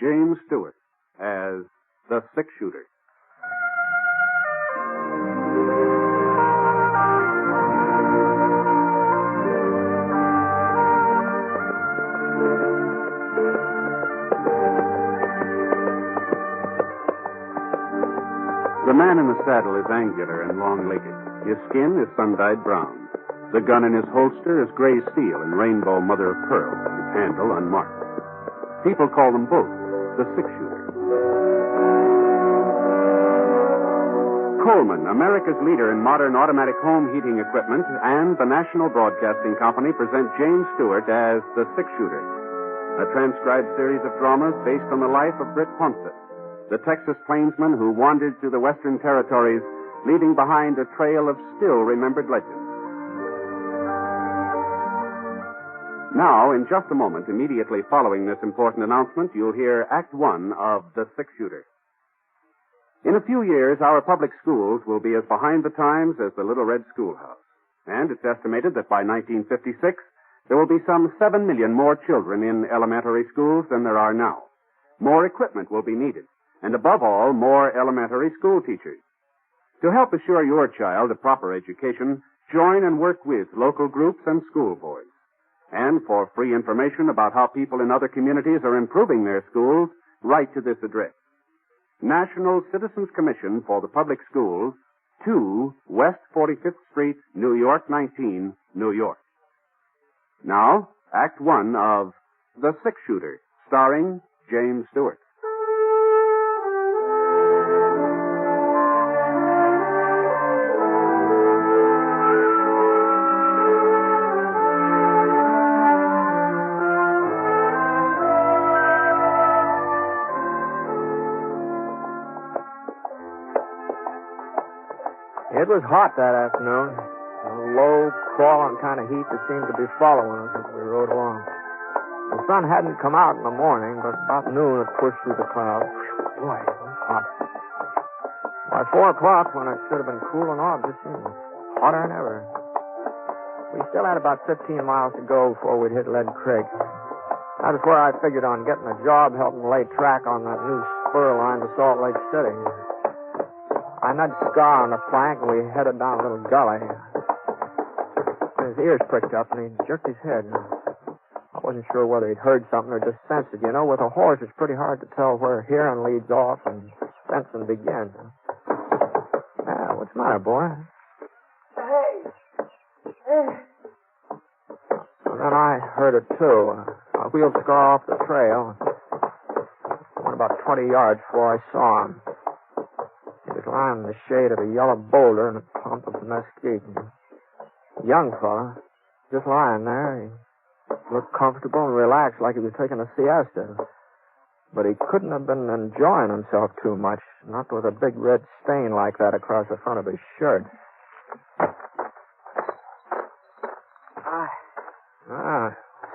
James Stewart as the six-shooter. The man in the saddle is angular and long-legged. His skin is sun-dyed brown. The gun in his holster is gray steel and rainbow mother of pearl, his handle unmarked. People call them both the six-shooter. Coleman, America's leader in modern automatic home heating equipment, and the National Broadcasting Company present James Stewart as the six-shooter, a transcribed series of dramas based on the life of Britt Ponset, the Texas plainsman who wandered through the Western Territories, leaving behind a trail of still-remembered legends. Now, in just a moment, immediately following this important announcement, you'll hear Act One of The Six-Shooter. In a few years, our public schools will be as behind the times as the Little Red Schoolhouse. And it's estimated that by 1956, there will be some 7 million more children in elementary schools than there are now. More equipment will be needed. And above all, more elementary school teachers. To help assure your child a proper education, join and work with local groups and school boards. And for free information about how people in other communities are improving their schools, write to this address. National Citizens Commission for the Public Schools, 2 West 45th Street, New York 19, New York. Now, Act One of The Six-Shooter, starring James Stewart. It was hot that afternoon. A low, crawling kind of heat that seemed to be following us as we rode along. The sun hadn't come out in the morning, but about noon it pushed through the clouds. Boy, it was hot. By 4 o'clock, when it should have been cooling off, it just seemed hotter than ever. We still had about 15 miles to go before we'd hit Lead Creek. That was where I figured on getting a job helping lay track on that new spur line to Salt Lake City. I nudged Scar on the flank, and we headed down a little gully. His ears pricked up, and he jerked his head. I wasn't sure whether he'd heard something or just sensed it. You know, with a horse, it's pretty hard to tell where hearing leads off and sensing begins. What's the matter, boy? Hey. And then I heard it, too. I wheeled Scar off the trail. Went about 20 yards before I saw him. He was lying in the shade of a yellow boulder in a clump of mesquite. Young fella, just lying there. He looked comfortable and relaxed like he was taking a siesta. But he couldn't have been enjoying himself too much, not with a big red stain like that across the front of his shirt.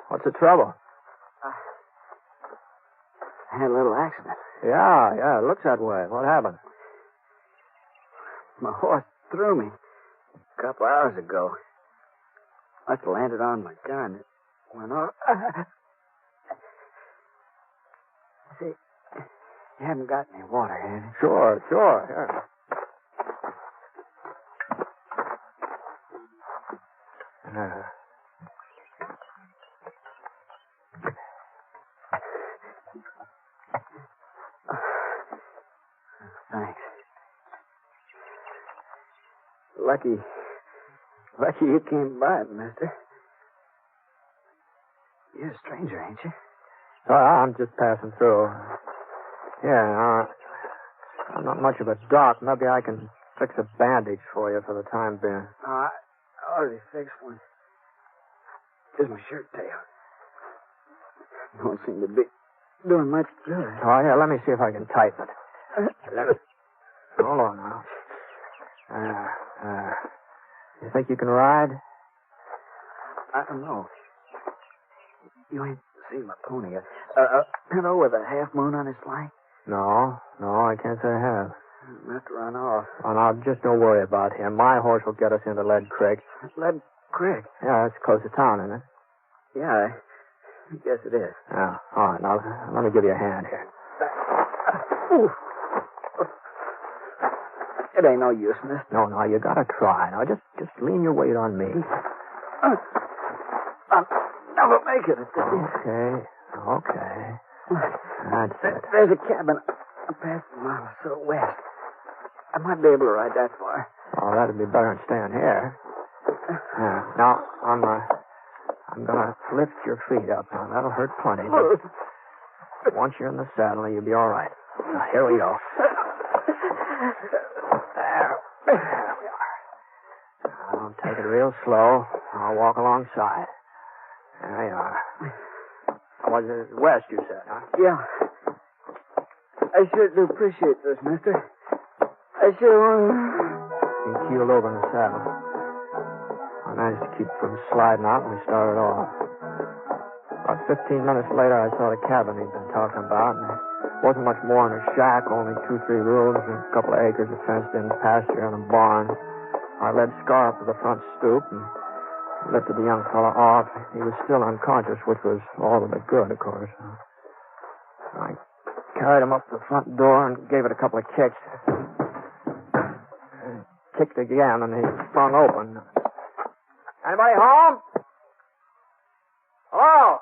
What's the trouble? I had a little accident. Yeah, it looks that way. What happened? My horse threw me a couple hours ago. Must have landed on my gun. It went off. See, you haven't got any water, have you? Sure. Here. Thanks. Lucky you came by, mister. You're a stranger, ain't you? I'm just passing through. Yeah, I'm not much of a doc. Maybe I can fix a bandage for you for the time being. I already fixed one. Just my shirt tail. Don't seem to be doing much good. Oh, yeah, let me see if I can tighten it. Hold on now. You think you can ride? I don't know. You ain't seen my pony yet. Hello, with a half moon on his flank? No, I can't say I have. Not to run off. Oh, now, just don't worry about him. My horse will get us into Lead Creek. Lead Creek? Yeah, it's close to town, isn't it? Yeah, I guess it is. Yeah, all right, now, let me give you a hand here. Ooh. It ain't no use, mister. No, you gotta try. Now, just lean your weight on me. I'll never make it. Okay. That's it. There's a cabin a past a mile or so west. I might be able to ride that far. Oh, that'd be better than staying here. Now, I'm gonna lift your feet up. Now, that'll hurt plenty. But once you're in the saddle, you'll be all right. Now, here we go. There we are. I'll take it real slow. I'll walk alongside. There you are. Was it west, you said, huh? Yeah. I sure do appreciate this, mister. I sure... He keeled over in the saddle. I managed to keep from sliding out, and we started off. About 15 minutes later, I saw the cabin he'd been talking about, and it wasn't much more than a shack, only 2-3 rooms, and a couple of acres of fenced-in pasture and a barn. I led Scar up to the front stoop and lifted the young fellow off. He was still unconscious, which was all of it good, of course. I carried him up to the front door and gave it a couple of kicks. Kicked again, and he sprung open. Anybody home? Hello?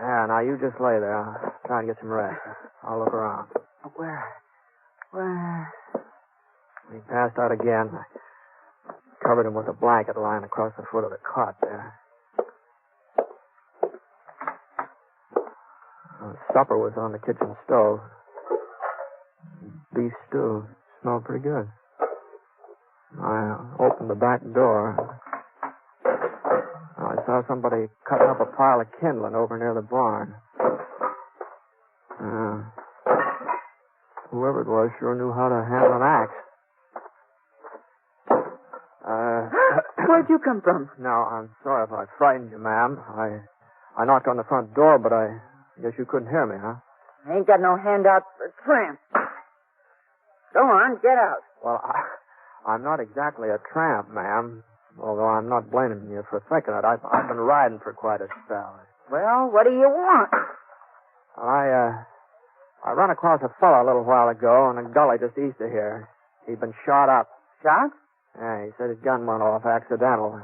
Yeah, now you just lay there. I'll try and get some rest. I'll look around. Where? He passed out again. I covered him with a blanket lying across the foot of the cot there. Supper was on the kitchen stove. Beef stew. Smelled pretty good. I opened the back door. I saw somebody cutting up a pile of kindling over near the barn. Whoever it was sure knew how to handle an axe. Where'd you come from? No, I'm sorry if I frightened you, ma'am. I knocked on the front door, but I guess you couldn't hear me, huh? I ain't got no handout for tramp. Go on, get out. Well, I'm not exactly a tramp, ma'am, although I'm not blaming you for thinking it. I've been riding for quite a spell. Well, what do you want? I ran across a fellow a little while ago in a gully just east of here. He'd been shot up. Shot? Yeah, he said his gun went off accidental.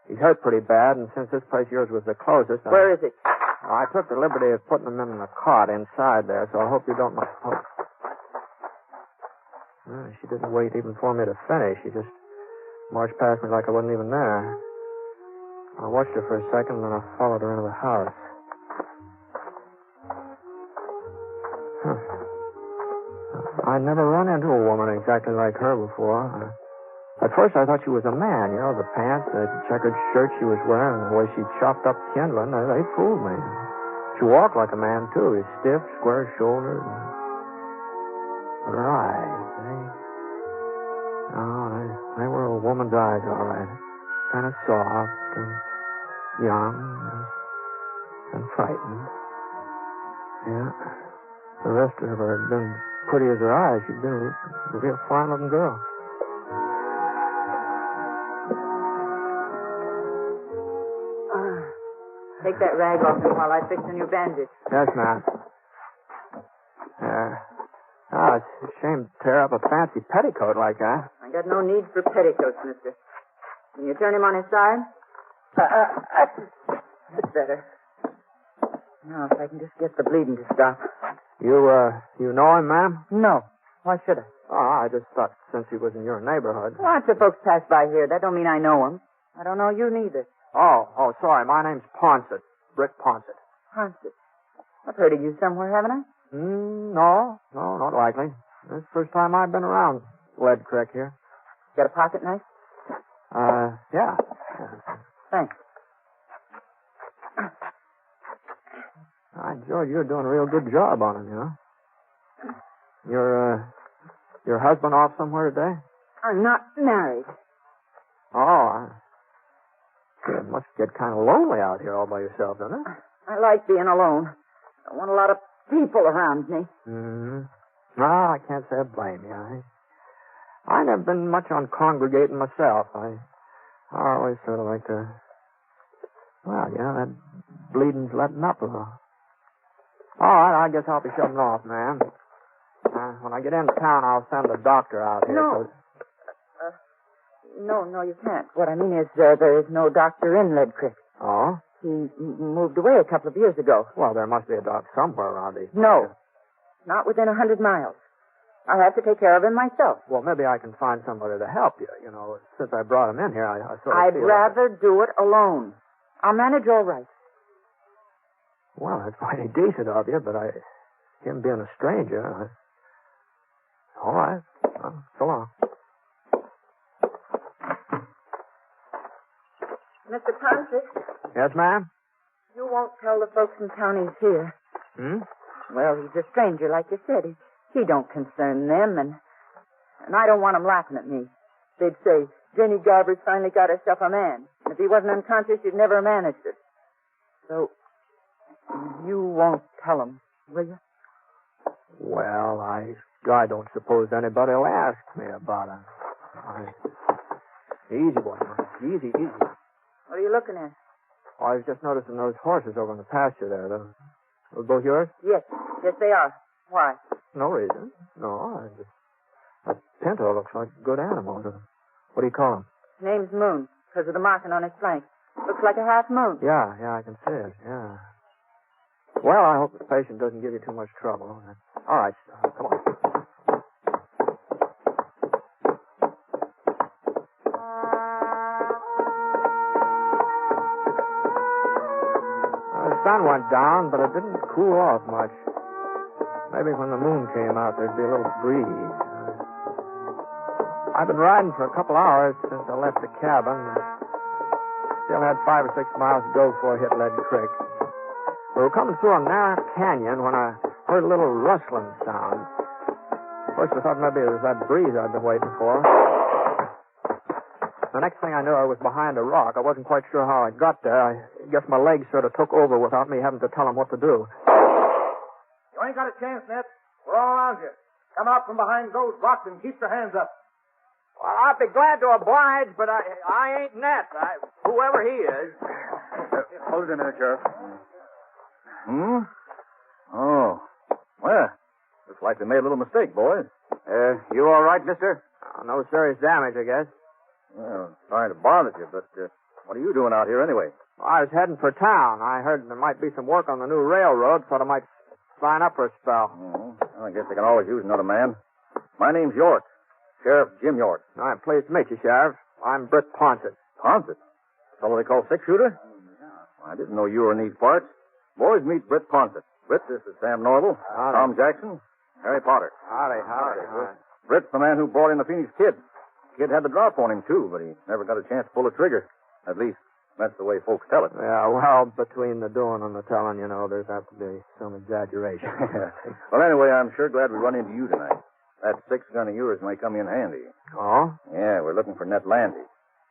He's hurt pretty bad, and since this place of yours was the closest... Where is it? I took the liberty of putting him in the cot inside there, so I hope you don't mind. Well, she didn't wait even for me to finish. She just marched past me like I wasn't even there. I watched her for a second, and then I followed her into the house. I'd never run into a woman exactly like her before. At first, I thought she was a man. You know, the pants, the checkered shirt she was wearing, and the way she chopped up kindling, they fooled me. She walked like a man, too. Stiff, square-shouldered. But her eyes, they were a woman's eyes, all right. Kind of soft and young and frightened. Yeah. The rest of her had been pretty as her eyes. She'd been a real fine-looking girl. Take that rag off him while I fix a new bandage. Yes, ma'am. It's a shame to tear up a fancy petticoat like that. I got no need for petticoats, mister. Can you turn him on his side? That's better. Now, if I can just get the bleeding to stop. You know him, ma'am? No. Why should I? Oh, I just thought since he was in your neighborhood. Lots of folks pass by here. That don't mean I know him. I don't know you neither. Oh, sorry. My name's Ponsett. Rick Ponsett. Ponsett. I've heard of you somewhere, haven't I? No, not likely. This is the first time I've been around Lead Creek here. Got a pocket knife? Yeah. Thanks. George, you're doing a real good job on him, you know. Your husband off somewhere today? I'm not married. Oh, it must get kind of lonely out here all by yourself, doesn't it? I like being alone. I want a lot of people around me. Mm-hmm. No, I can't say I blame you. I never been much on congregating myself. I always sort of like to, well, you know, that bleeding's letting up a little. All right, I guess I'll be shoving off, ma'am. When I get into town, I'll send a doctor out here. No. No, you can't. What I mean is there is no doctor in Lead Creek. Oh? He moved away a couple of years ago. Well, there must be a doc somewhere around these No. places. Not within 100 miles. I'll have to take care of him myself. Well, maybe I can find somebody to help you. You know, since I brought him in here, I sort of I'd feel rather do it alone. I'll manage all right. Well, that's mighty decent of you, but him being a stranger, all right. So long. Mr. Ponce, Yes, ma'am? you won't tell the folks in town he's here. Hmm? Well, he's a stranger, like you said. He don't concern them, and I don't want them laughing at me. They'd say, Jenny Garber's finally got herself a man. And if he wasn't unconscious, she'd never have managed it. So, you won't tell them, will you? Well, I don't suppose anybody will ask me about him. Easy, boy. Easy. What are you looking at? Oh, I was just noticing those horses over in the pasture there. Those both yours? Yes, they are. Why? No reason. No, that pinto looks like a good animal. What do you call him? His name's Moon, because of the marking on his flank. Looks like a half moon. Yeah, I can see it, yeah. Well, I hope the patient doesn't give you too much trouble. All right, come on. The sun went down, but it didn't cool off much. Maybe when the moon came out, there'd be a little breeze. I've been riding for a couple hours since I left the cabin. Still had 5 or 6 miles to go before I hit Lead Creek. We were coming through a narrow canyon when I heard a little rustling sound. First I thought maybe it was that breeze I'd been waiting for. The next thing I knew, I was behind a rock. I wasn't quite sure how I got there. I guess my legs sort of took over without me having to tell them what to do. You ain't got a chance, Ned. We're all around you. Come out from behind those rocks and keep your hands up. Well, I'd be glad to oblige, but I ain't Ned. Whoever he is. Hold it a minute, Sheriff. Oh. Well, looks like they made a little mistake, boys. You all right, mister? No serious damage, I guess. Well, sorry to bother you, but what are you doing out here anyway? I was heading for town. I heard there might be some work on the new railroad, thought I might sign up for a spell. Well, I guess they can always use another man. My name's York. Sheriff Jim York. I'm pleased to meet you, Sheriff. I'm Britt Ponce. Ponce? The fellow they call six-shooter? I didn't know you were in these parts. Boys, meet Britt Ponce. Britt, this is Sam Norval, Howdy. Tom Jackson, Harry Potter. Howdy. Britt's the man who brought in the Phoenix Kid. Kid had the drop on him, too, but he never got a chance to pull a trigger. At least, that's the way folks tell it. Yeah, well, between the doing and the telling, you know, there's apt to be some exaggeration. Well, anyway, I'm sure glad we run into you tonight. That 6-gun of yours may come in handy. Oh? Yeah, we're looking for Ned Landy.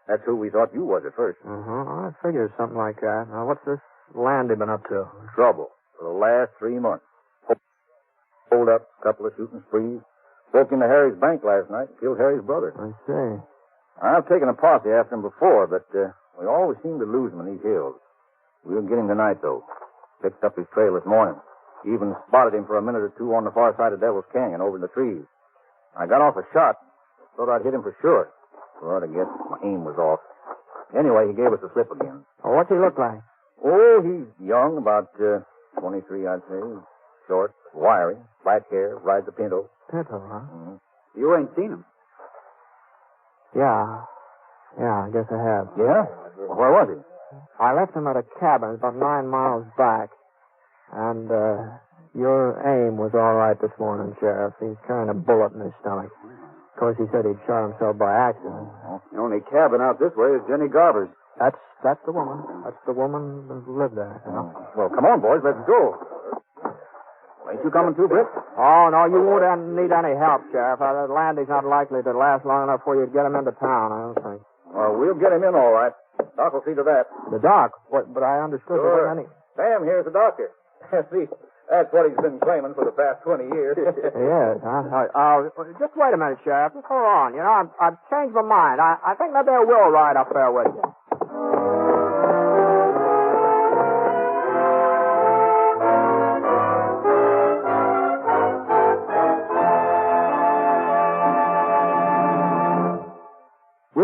That's who we thought you was at first. I figured something like that. Now, what's this Landy been up to? Trouble for the last 3 months. Hold up, couple of shooting sprees. Broke into Harry's bank last night and killed Harry's brother. I see. I've taken a posse after him before, but we always seem to lose him in these hills. We'll get him tonight, though. Picked up his trail this morning. Even spotted him for a minute or two on the far side of Devil's Canyon over in the trees. I got off a shot. Thought I'd hit him for sure. But I guess my aim was off. Anyway, he gave us a slip again. Well, what's he look like? Oh, he's young, about 23, I'd say. Short, wiry, black hair, rides a pinto. Pinto, huh? Mm-hmm. You ain't seen him. Yeah, I guess I have. Yeah? Well, where was he? I left him at a cabin about 9 miles back. And, your aim was all right this morning, Sheriff. He's carrying a bullet in his stomach. Of course, he said he'd shot himself by accident. The only cabin out this way is Jenny Garber's. That's the woman. That's the woman who lived there. You know? Well, come on, boys. Let's go. Ain't you coming too, Britt? Oh, no, you won't need any help, Sheriff. Landy's not likely to last long enough for you to get him into town, I don't think. Well, we'll get him in all right. Doc will see to that. The doc? What? But I understood there wasn't any... Sam, here's the doctor. See, that's what he's been claiming for the past 20 years. Yes, huh? Just wait a minute, Sheriff. Just hold on. You know, I've changed my mind. I think maybe I will ride up there with you.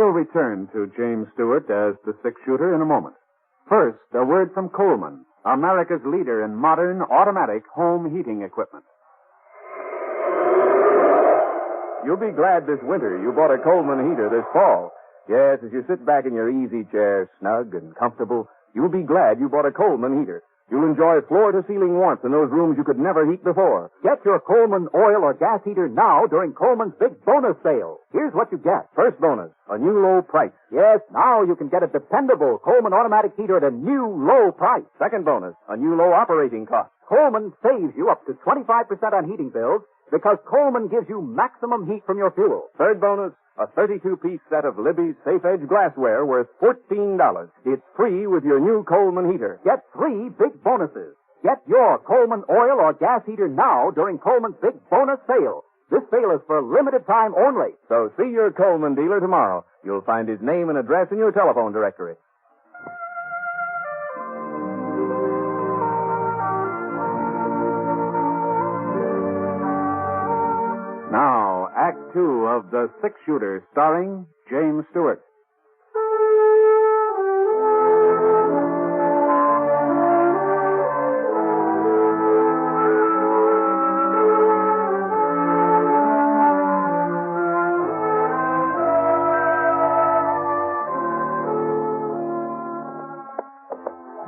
We'll return to James Stewart as the six-shooter in a moment. First, a word from Coleman, America's leader in modern automatic home heating equipment. You'll be glad this winter you bought a Coleman heater this fall. Yes, as you sit back in your easy chair, snug and comfortable, you'll be glad you bought a Coleman heater. You'll enjoy floor-to-ceiling warmth in those rooms you could never heat before. Get your Coleman oil or gas heater now during Coleman's big bonus sale. Here's what you get. First bonus, a new low price. Yes, now you can get a dependable Coleman automatic heater at a new low price. Second bonus, a new low operating cost. Coleman saves you up to 25% on heating bills because Coleman gives you maximum heat from your fuel. Third bonus, a 32-piece set of Libby's safe-edge glassware worth $14. It's free with your new Coleman heater. Get 3 big bonuses. Get your Coleman oil or gas heater now during Coleman's big bonus sale. This sale is for a limited time only. So see your Coleman dealer tomorrow. You'll find his name and address in your telephone directory. Now, Act Two of The Six-Shooter, starring James Stewart.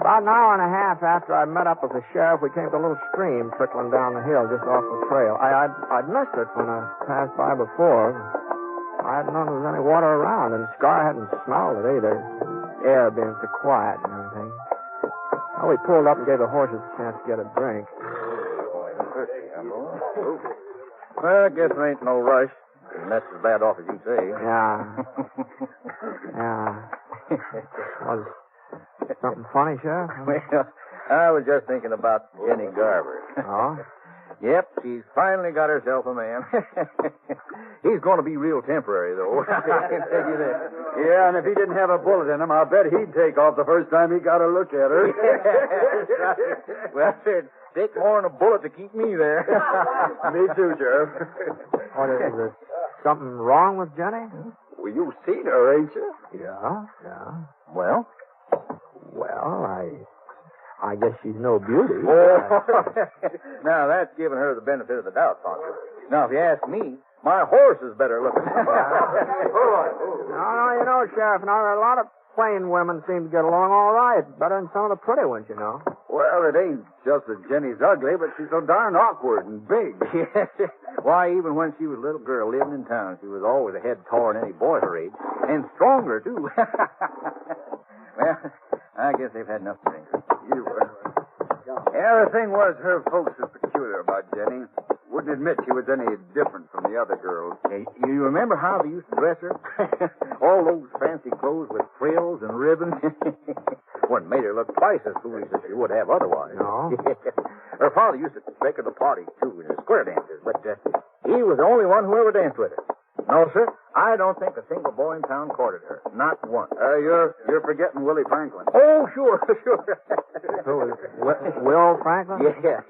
About an hour and a half after I met up with the sheriff, we came to a little stream trickling down the hill just off the trail. I'd missed it when I passed by before. I hadn't known there was any water around, and Scar hadn't smelled it either. The air being so quiet and everything. Well, we pulled up and gave the horses a chance to get a drink. Well, I guess there ain't no rush. That's as bad off as you say. Yeah. Yeah. Was something funny, Sheriff? Well, I was just thinking about Jenny Garber. Oh? Yep, she's finally got herself a man. He's going to be real temporary, though. Yeah, and if he didn't have a bullet in him, I'll bet he'd take off the first time he got a look at her. Well, it'd take more than a bullet to keep me there. Me too, Sheriff. What is there something wrong with Jenny? Well, you've seen her, ain't you? Yeah, yeah. Well? Well, I guess she's no beauty. Oh. Now, that's giving her the benefit of the doubt, Tonto. Now, if you ask me, my horse is better looking. No, you know, Sheriff, now there are a lot of plain women seem to get along all right. Better than some of the pretty ones, you know. Well, it ain't just that Jenny's ugly, but she's so darn awkward and big. Why, even when she was a little girl living in town, she was always a head taller than any boy her age. And stronger, too. Well, I guess they've had enough to drink. Yeah, the thing was, her folks was peculiar about Jenny. Wouldn't admit she was any different from the other girls. Hey, you remember how they used to dress her? All those fancy clothes with frills and ribbons. What made her look twice as foolish as she would have otherwise. No? Her father used to take her to parties, too, in the square dances, but he was the only one who ever danced with her. No, sir, I don't think a single boy in town courted her. Not one. You're forgetting Willie Franklin. Oh, sure. Who is Will Franklin? Yeah.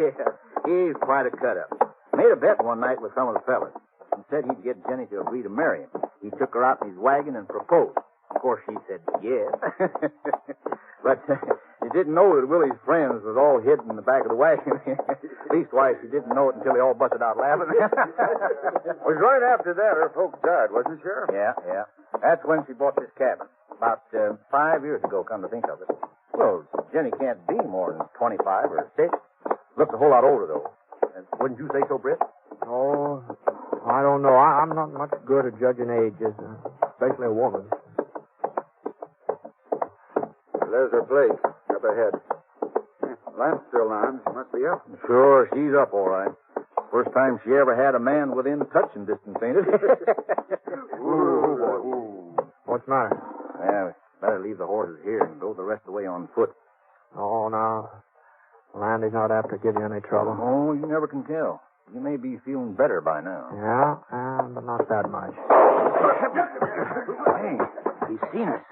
He's quite a cut-up. Made a bet one night with some of the fellas. He said he'd get Jenny to agree to marry him. He took her out in his wagon and proposed. Of course, she said yes. But he didn't know that Willie's friends was all hidden in the back of the wagon. Leastwise, he didn't know it until they all busted out laughing. It was right after that her folks died, wasn't it, Sheriff? Yeah. That's when she bought this cabin. About 5 years ago, come to think of it. Well, Jenny can't be more than 25 or 6. Looks a whole lot older, though. Wouldn't you say so, Britt? Oh, I don't know. I'm not much good at judging ages, especially a woman. There's her place, up ahead. Lamp's still on. She must be up. Sure, she's up all right. First time she ever had a man within touching distance, ain't it? Ooh. What's the matter? Yeah, we better leave the horses here and go the rest of the way on foot. Oh, no. Landy's not apt to give you any trouble. Oh, you never can tell. You may be feeling better by now. Yeah, but not that much. Hey, he's seen us.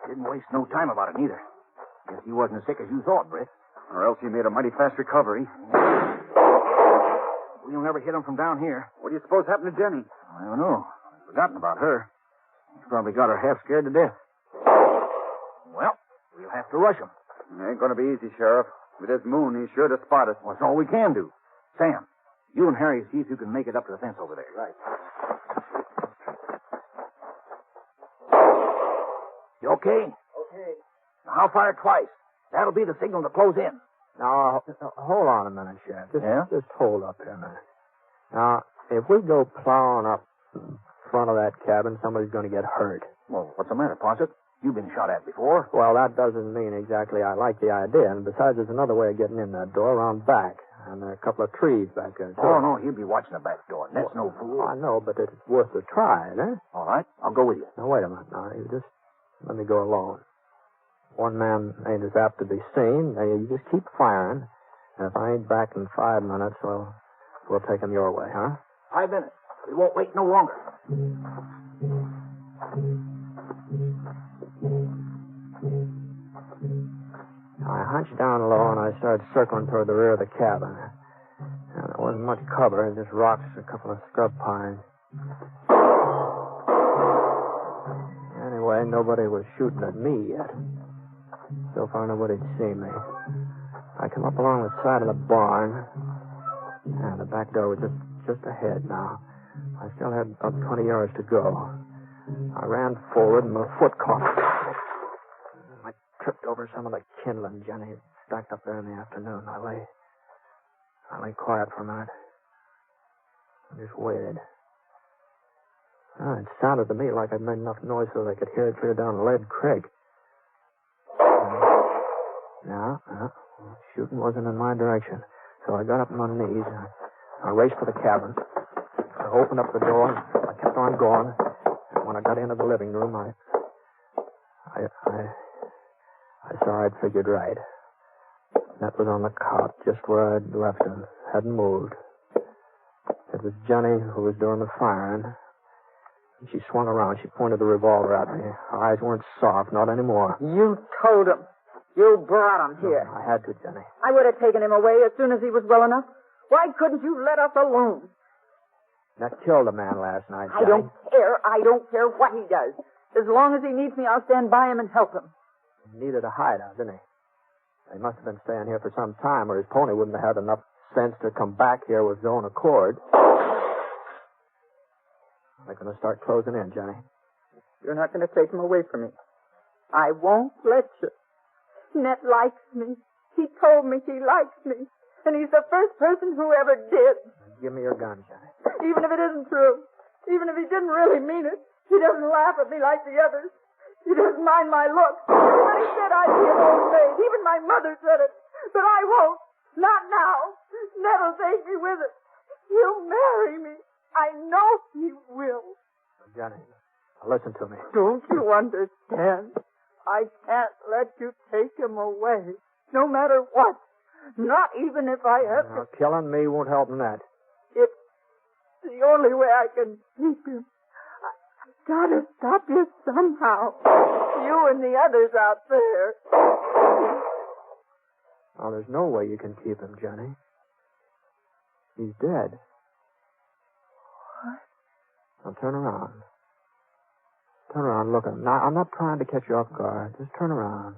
Didn't waste no time about it, neither. Guess he wasn't as sick as you thought, Britt. Or else he made a mighty fast recovery. We'll never hit him from down here. What do you suppose happened to Jenny? I don't know. I've forgotten about her. He's probably got her half scared to death. Well, we'll have to rush him. It ain't going to be easy, Sheriff. With this moon, he's sure to spot us. Well, that's all we can do. Sam, you and Harry see if you can make it up to the fence over there. Right. You okay? Okay. Now, I'll fire twice. That'll be the signal to close in. Now, hold on a minute, Sheriff. Yeah? Just hold up here a minute. Now, if we go plowing up in front of that cabin, somebody's going to get hurt. Well, what's the matter, Posset? You've been shot at before. Well, that doesn't mean exactly I like the idea. And besides, there's another way of getting in that door around back. And there are a couple of trees back there, too. Oh, no, he'll be watching the back door. That's no fool. I know, but it's worth a try, eh? All right, I'll go with you. Now, wait a minute. Now, you just let me go alone. One man ain't as apt to be seen. Now, you just keep firing. And if I ain't back in 5 minutes, well, we'll take him your way, huh? 5 minutes. We won't wait no longer. I hunched down low and I started circling toward the rear of the cabin. And there wasn't much cover, just rocks, a couple of scrub pines. Anyway, nobody was shooting at me yet. So far, nobody'd seen me. I come up along the side of the barn, and the back door was just ahead now. I still had about 20 yards to go. I ran forward, and my foot caught. I tripped over some of the kindling Jenny stacked up there in the afternoon. I lay quiet for a minute. I just waited. It sounded to me like I'd made enough noise so they could hear it clear down Lead Creek. No, shooting wasn't in my direction. So I got up on my knees. I raced for the cabin. I opened up the door. I kept on going. And when I got into the living room, I saw I'd figured right. That was on the cot, just where I'd left him. Hadn't moved. It was Jenny who was doing the firing. She swung around. She pointed the revolver at me. Her eyes weren't soft, not anymore. You told him. You brought him here. I had to, Jenny. I would have taken him away as soon as he was well enough. Why couldn't you let us alone? That killed a man last night, I don't care. I don't care what he does. As long as he needs me, I'll stand by him and help him. He needed a hideout, didn't he? He must have been staying here for some time, or his pony wouldn't have had enough sense to come back here with his own accord. They're going to start closing in, Jenny. You're not going to take him away from me. I won't let you. Ned likes me. He told me he likes me. And he's the first person who ever did. Give me your gun, Jenny. Even if it isn't true. Even if he didn't really mean it. He doesn't laugh at me like the others. He doesn't mind my looks. But he said I'd be an old maid. Even my mother said it. But I won't. Not now. Ned'll take me with it. He'll marry me. I know he will. Jenny, listen to me. Don't you understand? I can't let you take him away. No matter what. Not even if I have to. Killing me won't help in that. It's the only way I can keep him. I've got to stop you somehow. You and the others out there. Oh, there's no way you can keep him, Jenny. He's dead. What? Now turn around. Turn around, look at him. Now, I'm not trying to catch you off guard. Just turn around.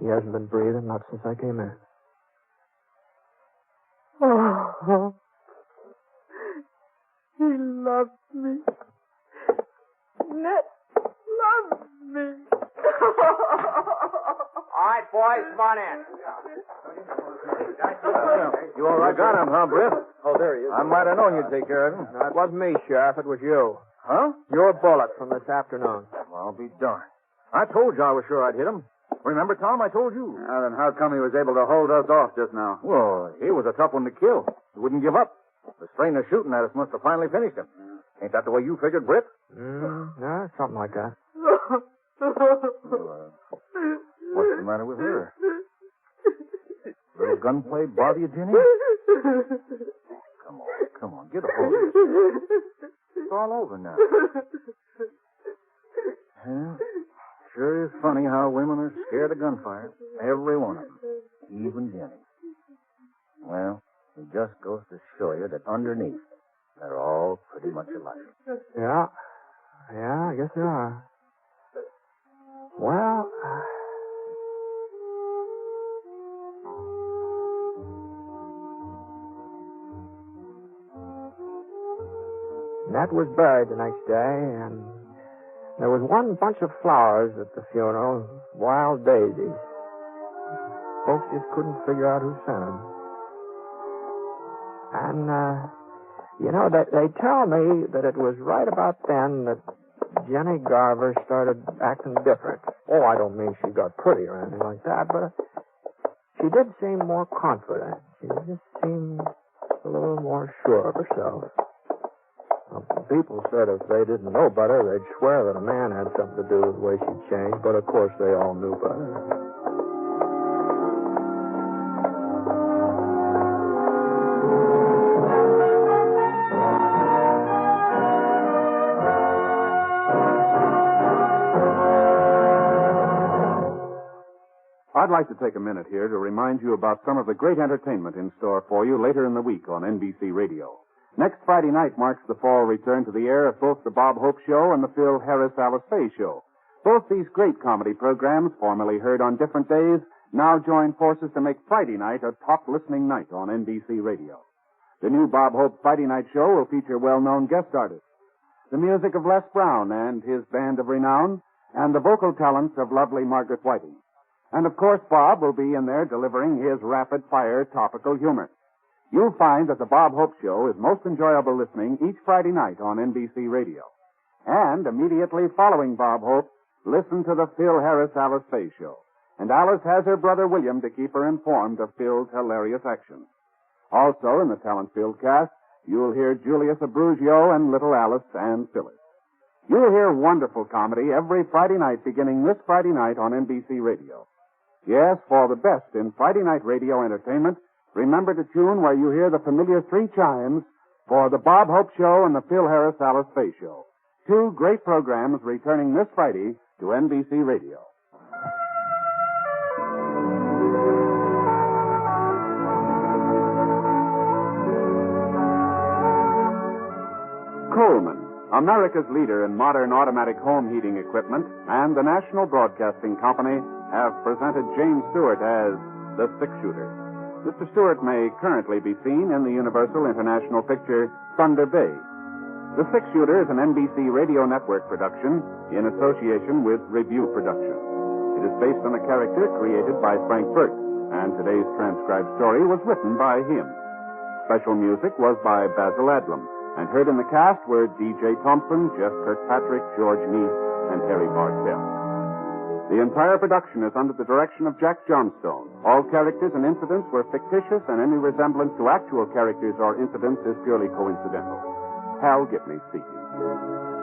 He hasn't been breathing, not since I came in. Oh, he loves me. Ned loves me. All right, boys, come on in. You all right? Got him, huh, Britt? Oh, there he is. I might have known you'd take care of him. No, it wasn't me, Sheriff. It was you. Huh? Your bullet from this afternoon. Well, I'll be darned. I told you I was sure I'd hit him. Remember, Tom, I told you. Now, then how come he was able to hold us off just now? Well, he was a tough one to kill. He wouldn't give up. The strain of shooting at us must have finally finished him. Ain't that the way you figured, Britt? No, something like that. Well, what's the matter with her? Little gunplay bother you, Jenny? Come on, get a hold of it. It's all over now. Yeah, sure is funny how women are scared of gunfire. Every one of them. Even Jenny. Well, it just goes to show you that underneath, they're all pretty much alike. Yeah, Yeah, I guess they are. Well, Nat was buried the next day, and there was one bunch of flowers at the funeral, wild daisies. Folks just couldn't figure out who sent them. And, they tell me that it was right about then that Jenny Garver started acting different. Oh, I don't mean she got pretty or anything like that, but she did seem more confident. She just seemed a little more sure of herself. Well, people said if they didn't know better, they'd swear that a man had something to do with the way she changed, but of course they all knew better. I'd like to take a minute here to remind you about some of the great entertainment in store for you later in the week on NBC Radio. Next Friday night marks the fall return to the air of both the Bob Hope Show and the Phil Harris Alice Faye Show. Both these great comedy programs, formerly heard on different days, now join forces to make Friday night a top listening night on NBC Radio. The new Bob Hope Friday night show will feature well-known guest artists, the music of Les Brown and his band of renown, and the vocal talents of lovely Margaret Whiting. And, of course, Bob will be in there delivering his rapid-fire topical humor. You'll find that the Bob Hope Show is most enjoyable listening each Friday night on NBC Radio. And immediately following Bob Hope, listen to the Phil Harris Alice Faye Show. And Alice has her brother William to keep her informed of Phil's hilarious actions. Also, in the talent-filled cast, you'll hear Julius Abruzio and little Alice and Phyllis. You'll hear wonderful comedy every Friday night beginning this Friday night on NBC Radio. Yes, for the best in Friday night radio entertainment, remember to tune where you hear the familiar three chimes for the Bob Hope Show and the Phil Harris Alice Faye Show. Two great programs returning this Friday to NBC Radio. Coleman, America's leader in modern automatic home heating equipment, and the National Broadcasting Company have presented James Stewart as the six-shooter. Mr. Stewart may currently be seen in the Universal International picture Thunder Bay. The Six-Shooter is an NBC Radio Network production in association with Review Productions. It is based on a character created by Frank Burke, and today's transcribed story was written by him. Special music was by Basil Adlam, and heard in the cast were D.J. Thompson, Jeff Kirkpatrick, George Neese, and Harry Bartell. The entire production is under the direction of Jack Johnstone. All characters and incidents were fictitious, and any resemblance to actual characters or incidents is purely coincidental. Hal Gibney speaking.